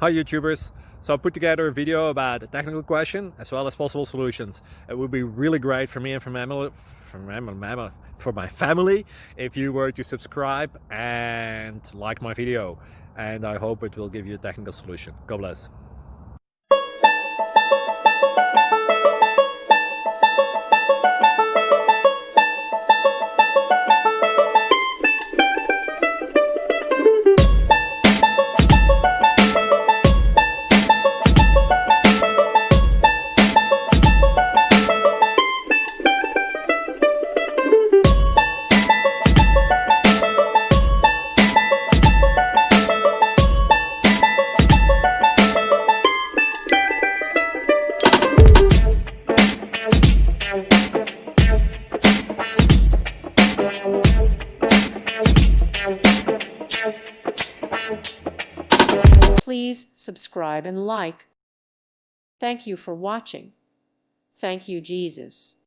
Hi YouTubers! So I put together a video about a technical question as well as possible solutions. It would be really great for me and for my family if you were to subscribe and like my video, and I hope it will give you a technical solution. God bless. Please subscribe and like. Thank you for watching. Thank you, Jesus.